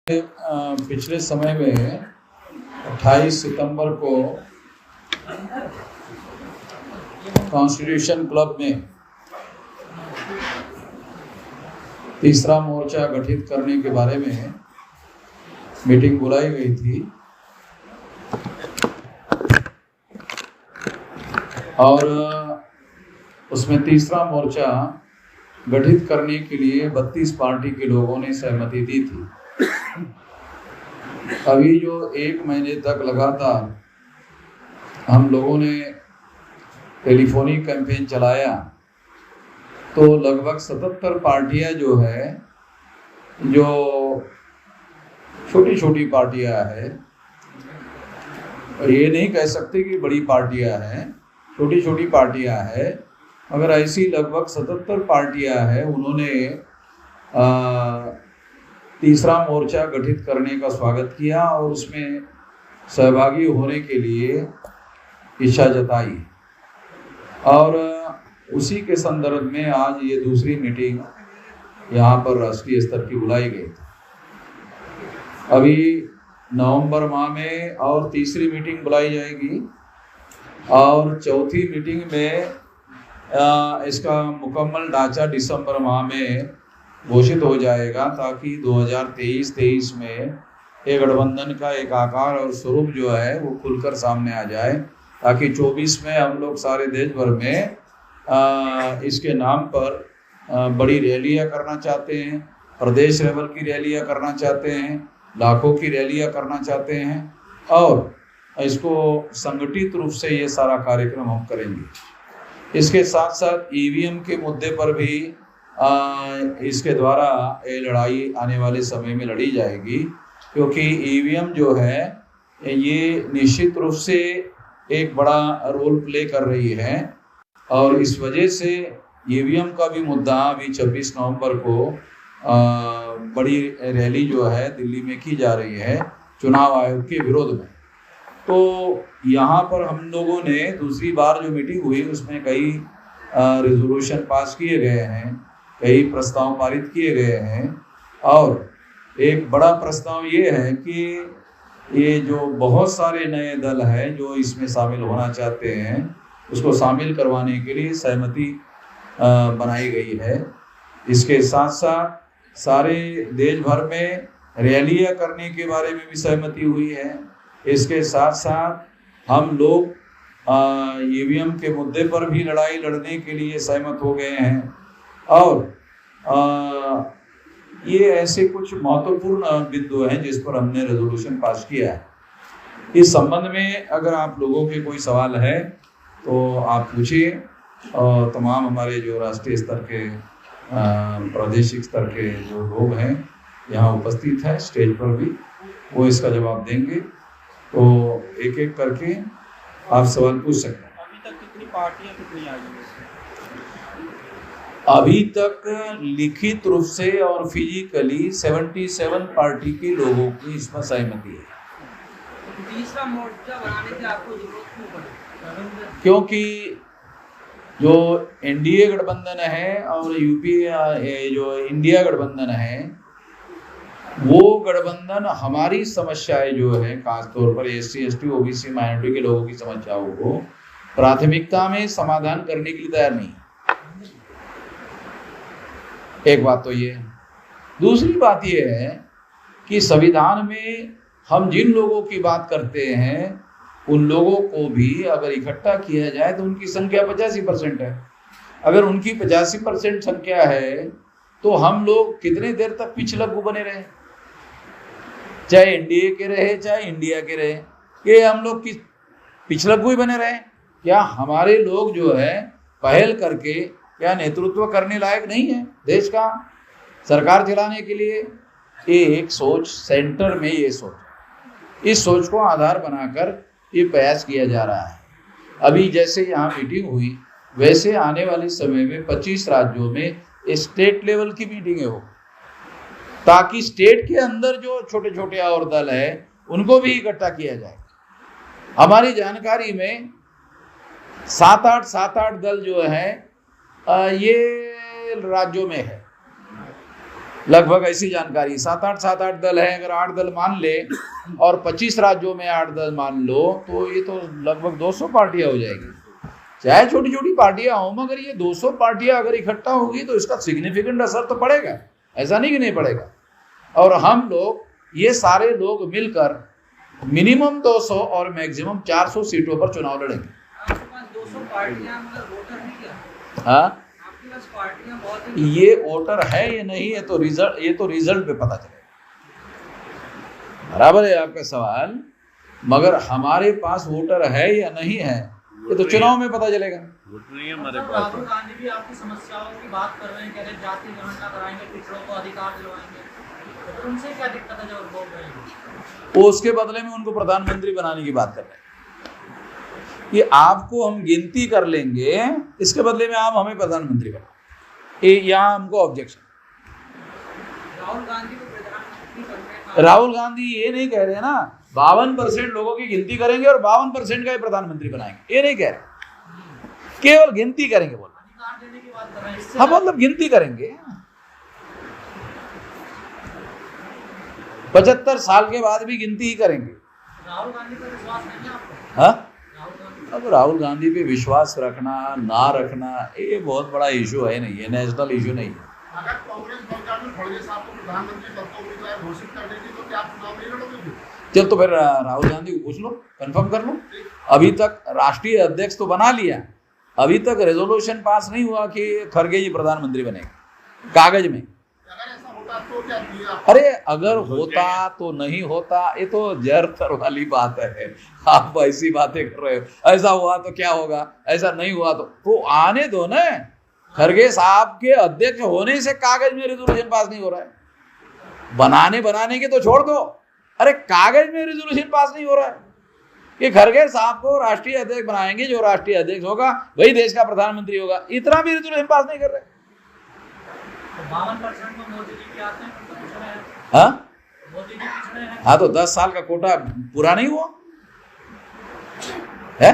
पिछले समय में 28 सितंबर को कॉन्स्टिट्यूशन क्लब में तीसरा मोर्चा गठित करने के बारे में मीटिंग बुलाई गई थी और उसमें तीसरा मोर्चा गठित करने के लिए 32 पार्टी के लोगों ने सहमति दी थी। अभी जो 1 महीने तक लगातार हम लोगों ने टेलीफोनिक कैंपेन चलाया तो लगभग 77 पार्टियां जो है, जो छोटी छोटी पार्टियां हैं, ये नहीं कह सकते कि बड़ी पार्टियां हैं, छोटी छोटी पार्टियां हैं, मगर ऐसी लगभग 77 पार्टियां हैं। उन्होंने तीसरा मोर्चा गठित करने का स्वागत किया और उसमें सहभागी होने के लिए इच्छा जताई और उसी के संदर्भ में आज ये दूसरी मीटिंग यहाँ पर राष्ट्रीय स्तर की बुलाई गई। अभी नवंबर माह में और तीसरी मीटिंग बुलाई जाएगी और चौथी मीटिंग में इसका मुकम्मल ढांचा दिसंबर माह में घोषित हो जाएगा, ताकि 2023 में ये गठबंधन का एक आकार और स्वरूप जो है वो खुलकर सामने आ जाए, ताकि 24 में हम लोग सारे देश भर में इसके नाम पर बड़ी रैलियां करना चाहते हैं, प्रदेश लेवल की रैलियां करना चाहते हैं, लाखों की रैलियां करना चाहते हैं और इसको संगठित रूप से ये सारा कार्यक्रम हम करेंगे। इसके साथ साथ ईवीएम के मुद्दे पर भी इसके द्वारा ये लड़ाई आने वाले समय में लड़ी जाएगी, क्योंकि ईवीएम जो है ये निश्चित रूप से एक बड़ा रोल प्ले कर रही है और इस वजह से ईवीएम का भी मुद्दा अभी 26 नवंबर को बड़ी रैली जो है दिल्ली में की जा रही है चुनाव आयोग के विरोध में। तो यहाँ पर हम लोगों ने दूसरी बार जो मीटिंग हुई उसमें कई रेजोल्यूशन पास किए गए हैं, कई प्रस्ताव पारित किए गए हैं और एक बड़ा प्रस्ताव ये है कि ये जो बहुत सारे नए दल हैं जो इसमें शामिल होना चाहते हैं उसको शामिल करवाने के लिए सहमति बनाई गई है। इसके साथ साथ सारे देश भर में रैलियां करने के बारे में भी सहमति हुई है। इसके साथ साथ हम लोग ईवीएम के मुद्दे पर भी लड़ाई लड़ने के लिए सहमत हो गए हैं और ये ऐसे कुछ महत्वपूर्ण बिंदु हैं जिस पर हमने रेजोल्यूशन पास किया है। इस संबंध में अगर आप लोगों के कोई सवाल है तो आप पूछिए और तमाम हमारे जो राष्ट्रीय स्तर के प्रादेशिक स्तर के जो लोग हैं यहाँ उपस्थित हैं स्टेज पर भी, वो इसका जवाब देंगे। तो एक एक करके आप सवाल पूछ सकते हैं। अभी तक कितनी पार्टियां कितनी आई हैं? अभी तक लिखित रूप से और फिजिकली 77 पार्टी के लोगों की इसमें सहमति है। तीसरा मोर्चा बनाने की आपको जरूरत क्यों पड़ी? क्योंकि जो एनडीए गठबंधन है और यूपीए जो इंडिया गठबंधन है, वो गठबंधन हमारी समस्याएं जो है खासतौर पर एससी एसटी ओबीसी माइनॉरिटी के लोगों की समस्याओं को प्राथमिकता में समाधान करने के लिए तैयार नहीं। एक बात तो ये। दूसरी बात ये है कि संविधान में हम जिन लोगों की बात करते हैं उन लोगों को भी अगर इकट्ठा किया जाए तो उनकी संख्या 85% है। अगर उनकी 85% संख्या है तो हम लोग कितने देर तक पिछलग्गू बने रहे, चाहे एनडीए के रहे चाहे इंडिया के रहे, कि हम लोग किस पिछलग्गू ही बने रहे? क्या हमारे लोग जो है पहल करके क्या नेतृत्व करने लायक नहीं है देश का सरकार चलाने के लिए? ये एक सोच सेंटर में, ये सोच, इस सोच को आधार बनाकर ये प्रयास किया जा रहा है। अभी जैसे यहाँ मीटिंग हुई वैसे आने वाले समय में 25 राज्यों में स्टेट लेवल की मीटिंगें हो, ताकि स्टेट के अंदर जो छोटे छोटे और दल है उनको भी इकट्ठा किया जाए। हमारी जानकारी में 7-8 दल जो है ये राज्यों में है लगभग ऐसी जानकारी 7-8 दल है। अगर 8 दल मान ले और 25 राज्यों में 8 दल मान लो तो ये तो लगभग 200 पार्टियां हो जाएगी। चाहे छोटी छोटी पार्टियां हो, मगर ये 200 पार्टियां अगर इकट्ठा होगी तो इसका सिग्निफिकेंट असर तो पड़ेगा, ऐसा नहीं कि नहीं पड़ेगा। और हम लोग ये सारे लोग मिलकर मिनिमम 200 और मैक्सिमम 400 सीटों पर चुनाव लड़ेंगे। आपके पास 200 पार्टियां मतलब वोटर नहीं है। हाँ, आपके पास पार्टियां बहुत हैं। ये वोटर है ये नहीं है तो रिजल्ट पे पता चलेगा। बराबर है आपका सवाल, मगर हमारे पास वोटर है या नहीं है ये तो चुनाव में पता चलेगा। वोट नहीं है हमारे मतलब पास। राहुल गांधी भी आपकी समस्याओं की बात कर रहे हैं, कह रहे हैं जाति गणना कराएंगे, पिछड़ों को अधिकार दिलवाएंगे, तो उनसे क्या दिक्कत है जब बोल रहे हैं? वो उसके बदले में उनको प्रधानमंत्री बनाने की बात कर रहे हैं कि आपको हम गिनती कर लेंगे, इसके बदले में आप हमें प्रधानमंत्री बनाओ। यहाँ हमको ऑब्जेक्शन। राहुल गांधी को प्रधानमंत्री करने का राहुल गांधी ये नहीं कह रहे ना 52% लोगों की गिनती करेंगे और 52% का ही प्रधानमंत्री बनाएंगे, ये नहीं कह रहे, केवल गिनती करेंगे। बोल अधिकार देने की बात कर रहे हैं। इससे हाँ, मतलब गिनती करेंगे। 75 साल के बाद भी गिनती ही करेंगे। राहुल गांधी पर विश्वास नहीं है आपको? हाँ, राहुल गांधी अब राहुल गांधी पे विश्वास रखना ना रखना ये बहुत बड़ा इशू है, नहीं है नेशनल इशू नहीं है। अगर कांग्रेस सरकार में खड़गे साहब को प्रधानमंत्री पद का उम्मीदवार घोषित कर देगी तो क्या आप चुनाव नहीं लड़ोगे? चल तो फिर राहुल गांधी को पूछ लो, कंफर्म कर लो। अभी तक राष्ट्रीय अध्यक्ष तो बना लिया, अभी तक रेजोल्यूशन पास नहीं हुआ कि खड़गे जी प्रधानमंत्री बनेंगे कागज में। अगर ऐसा होता तो क्या किया? अरे अगर होता तो नहीं होता, ये तो जरतर वाली बात है। आप ऐसी बातें कर रहे हो, ऐसा हुआ तो क्या होगा, ऐसा नहीं हुआ तो आने दो ना। खड़गे साहब के अध्यक्ष होने से कागज में रेजोल्यूशन पास नहीं हो रहा है, बनाने के तो छोड़ दो, अरे कागज में रेजोल्यूशन पास नहीं हो रहा है कि खड़गे साहब को राष्ट्रीय अध्यक्ष बनाएंगे, जो राष्ट्रीय अध्यक्ष होगा वही देश का प्रधानमंत्री होगा, इतना भी रेजोल्यूशन पास नहीं कर रहे। 52% में मोदी जी के आते हैं, तो पिछड़े हैं। हाँ मोदी जी पिछड़े हैं। हाँ, तो 10 साल का कोटा पूरा नहीं हुआ है,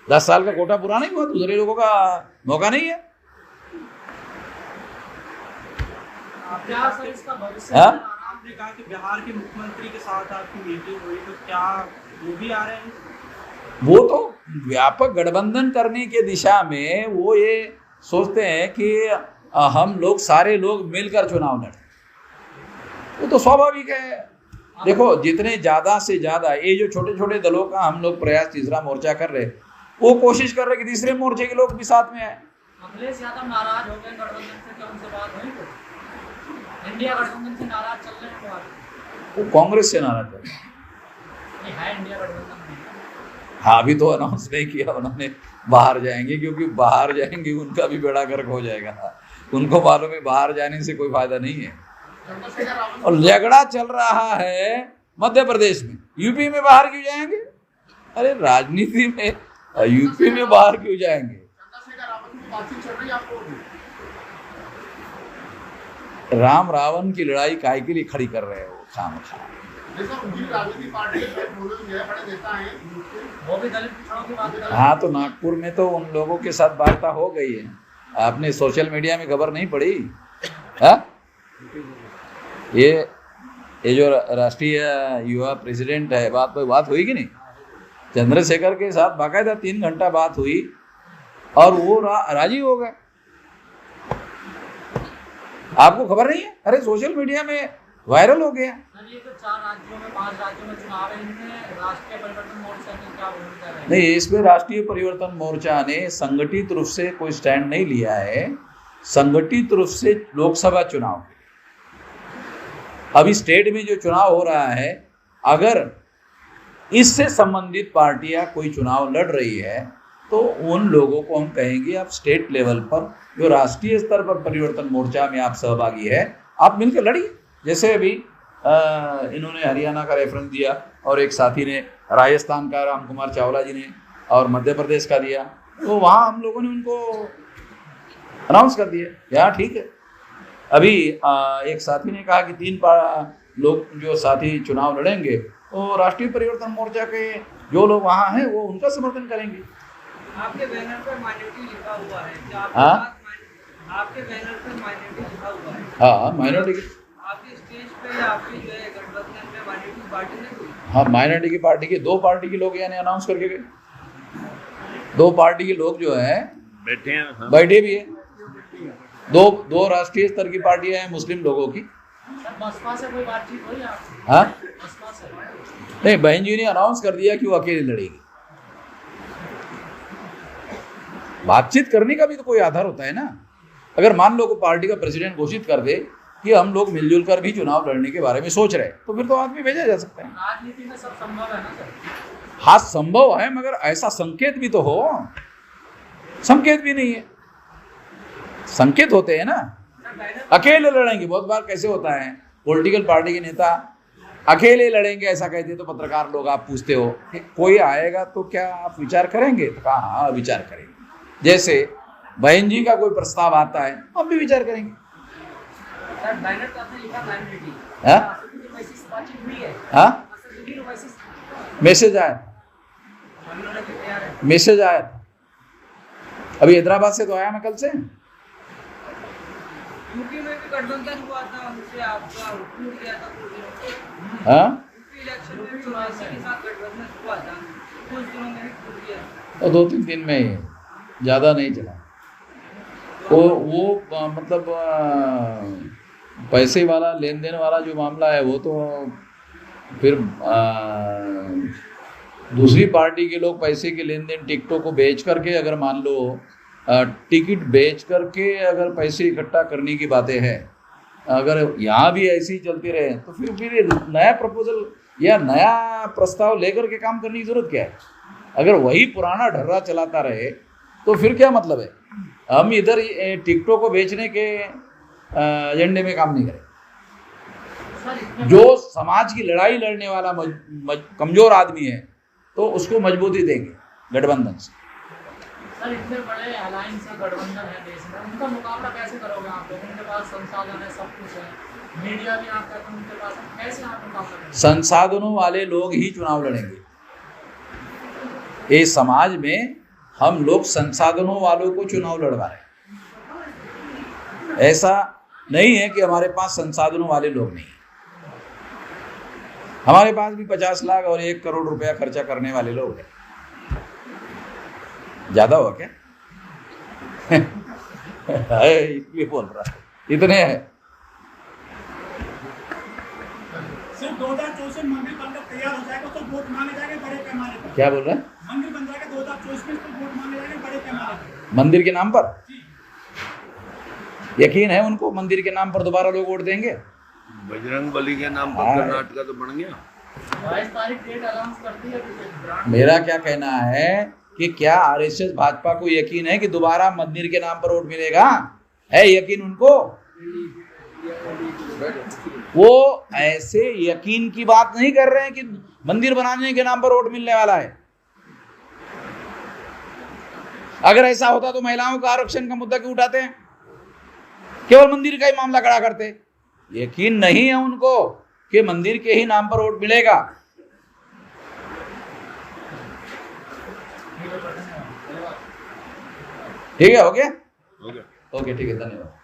10 साल का कोटा पूरा नहीं हुआ, दूसरे लोगों का मौका नहीं है। क्या सर इसका भविष्य? हाँ? आपने कहा कि बिहार के मुख्यमंत्री के साथ आपकी मीटिंग हुई, तो क्या वो भी आ रहे हैं? वो तो व्यापक गठबंधन करने के दिशा में वो ये सोचते हैं कि हम लोग सारे लोग मिलकर चुनाव लड़ें, वो तो स्वाभाविक है। देखो, जितने ज्यादा से ज्यादा ये जो छोटे छोटे दलों का हम लोग प्रयास तीसरा मोर्चा कर रहे, वो कोशिश कर रहे कि तीसरे मोर्चे के लोग भी साथ में आए। अखिलेश यादव नाराज हो गए गठबंधन से, क्या उनसे बात हुई? इंडिया गठबंधन से नाराज चल रहे हैं तो वो कांग्रेस से नाराज है। नहीं है इंडिया गठबंधन में। हाँ, अभी तो अनाउंस नहीं किया उन्होंने बाहर जाएंगे, क्योंकि बाहर जाएंगे उनका भी बेड़ा गर्क हो जाएगा। उनको मालूम है बाहर जाने से कोई फायदा नहीं है। और झगड़ा चल रहा है मध्य प्रदेश में, यूपी में बाहर क्यों जाएंगे? अरे राजनीति में यूपी में बाहर क्यों जाएंगे? चंद्रशेखर रावत की बातचीत चल रही है आपको? राम रावण की लड़ाई काहे के लिए खड़ी कर रहे हो खामखा? जैसा उनकी राजनीतिक पार्टी है, बड़े नेता हैं, वो भी दलित पिछड़ों की बात कर रहे हैं। हाँ, तो नागपुर में तो उन लोगों के साथ वार्ता हो गई है। आपने सोशल मीडिया में खबर नहीं पड़ी? हाँ, ये जो राष्ट्रीय युवा प्रेसिडेंट है, बात हुई कि नहीं? चंद्रशेखर के साथ बाकायदा 3 घंटा बात हुई और वो राजी हो गए। आपको खबर नहीं है? अरे सोशल मीडिया में वायरल हो गया। सर ये तो 4 राज्यों में 5 राज्यों में चुनाव है, इनमें राष्ट्रीय परिवर्तन मोर्चा ने क्या भूमिका रही? नहीं, इसमें राष्ट्रीय परिवर्तन मोर्चा ने संगठित रूप से कोई स्टैंड नहीं लिया है। संगठित रूप से लोकसभा चुनाव, अभी स्टेट में जो चुनाव हो रहा है, अगर इससे संबंधित पार्टियां कोई चुनाव लड़ रही है तो उन लोगों को हम कहेंगे आप स्टेट लेवल पर, जो राष्ट्रीय स्तर पर परिवर्तन मोर्चा में आप सहभागी है, आप मिलकर लड़िए। जैसे अभी इन्होंने हरियाणा का रेफरेंस दिया और एक साथी ने राजस्थान का राम कुमार चावला जी ने और मध्य प्रदेश का दिया, तो वहाँ हम लोगों ने उनको अनाउंस कर दिया, यहाँ ठीक है। अभी एक साथी ने कहा कि 3 लोग जो साथी चुनाव लड़ेंगे तो राष्ट्रीय परिवर्तन मोर्चा के जो लोग वहाँ हैं वो उनका समर्थन करेंगे। आपके बैनर पर माइनॉरिटी लिखा हुआ है, क्या हाँ? आपके बैनर पर माइनॉरिटी लिखा हुआ है? हाँ, माइनॉरिटी आपकी जो है गठबंधन में माइनॉरिटी पार्टी ने कोई हाँ, माइनॉरिटी की पार्टी के 2 पार्टी के लोग यानी अनाउंस करके गए। 2 पार्टी के लोग जो है बैठे हैं। हाँ। बैठे भी है। दो राष्ट्रीय स्तर की पार्टियां हैं मुस्लिम लोगों की। सर बसपा से कोई बातचीत हुई आपकी? हाँ, बसपा से नहीं, बहन जी ने अनाउंस कर दिया कि वो अकेले लड़ेगी। बातचीत करने का भी तो कोई आधार होता है ना। अगर मान लो को पार्टी का प्रेसिडेंट घोषित कर दे कि हम लोग मिलजुल कर भी चुनाव लड़ने के बारे में सोच रहे हैं, तो फिर तो आदमी भेजा जा सकता है। राजनीति में सब संभव है ना सर? हाँ, संभव है, मगर ऐसा संकेत भी तो हो। संकेत भी नहीं है। संकेत होते हैं ना, अकेले लड़ेंगे। बहुत बार कैसे होता है, पॉलिटिकल पार्टी के नेता अकेले लड़ेंगे ऐसा कहते हैं, तो पत्रकार लोग आप पूछते हो कि कोई आएगा तो क्या आप विचार करेंगे? तो कहा हाँ विचार करेंगे। जैसे बहन जी का कोई प्रस्ताव आता है, हम भी विचार करेंगे। सर बैनर तो आपने लिखा माइनॉरिटी। हाँ? मैसेज बातचीत हुई है? हाँ, मैसेज मैसेज आया, हम लोग तैयार है। मैसेज आया। अभी हैदराबाद से तो आया, मैं कल से। यूपी में भी गठबंधन हुआ था, उनसे आपका टूट गया था कुछ दिनों में। हाँ, यूपी इलेक्शन में भी ओवैसी के साथ गठबंधन हुआ था, कुछ दिनों में भी टूट गया। और 2-3 दिन में ही, ज़्यादा नहीं चला। वो मतलब पैसे वाला लेन देन वाला जो मामला है, वो तो फिर दूसरी पार्टी के लोग पैसे के लेन देन टिकटों को बेच करके, अगर मान लो टिकट बेच करके अगर पैसे इकट्ठा करने की बातें हैं, अगर यहाँ भी ऐसे ही चलती रहे तो फिर नया प्रपोजल या नया प्रस्ताव लेकर के काम करने की जरूरत क्या है? अगर वही पुराना ढर्रा चलाता रहे तो फिर क्या मतलब है? हम इधर टिकटों को बेचने के एजेंडे में काम नहीं करें। सर जो समाज की लड़ाई लड़ने वाला कमजोर आदमी है तो उसको मजबूती देंगे गठबंधन से। सर इतने बड़े अलायंस है, गठबंधन है देश में, उनका मुकाबला कैसे करोगे आप लोग? उनके पास संसाधन है, सब कुछ है, मीडिया भी आप कहते हैं उनके पास है, कैसे आप मुकाबला करेंगे? संसाधनों वाले लोग ही चुनाव लड़ेंगे। इस समाज में हम लोग संसाधनों वालों को चुनाव लड़वा रहे हैं। ऐसा नहीं है कि हमारे पास संसाधनों वाले लोग नहीं। हमारे पास भी 50 लाख और 1 करोड़ रुपया खर्चा करने वाले लोग हैं। ज्यादा हुआ क्या? इसलिए बोल रहा है, इतने हैं। सिर्फ 2024 में मंदिर बनकर तैयार हो जाएगा तो वोट मांगे जाएंगे बड़े पैमाने पर। क्या बोल रहे हैं? मंदिर बन जाएगा 2024 में तो वोट मांगे जाएंगे बड़े पैमाने पर। मंदिर के नाम पर यकीन है उनको? मंदिर के नाम पर दोबारा लोग वोट देंगे? बजरंग बली के नाम पर हाँ। कर्नाटका तो बन गया। 22 तारीख डेट अनाउंस करती है ब्रांड। मेरा क्या कहना है कि क्या आरएसएस भाजपा को यकीन है कि दोबारा मंदिर के नाम पर वोट मिलेगा? है यकीन उनको? वो ऐसे यकीन की बात नहीं कर रहे हैं कि मंदिर बनाने के नाम पर वोट मिलने वाला है। अगर ऐसा होता तो महिलाओं का आरक्षण का मुद्दा क्यों उठाते हैं? केवल मंदिर का ही मामला खड़ा करते। यकीन नहीं है उनको कि मंदिर के ही नाम पर वोट मिलेगा। ठीक है, हो गया? हो गया। ओके, ठीक है, धन्यवाद।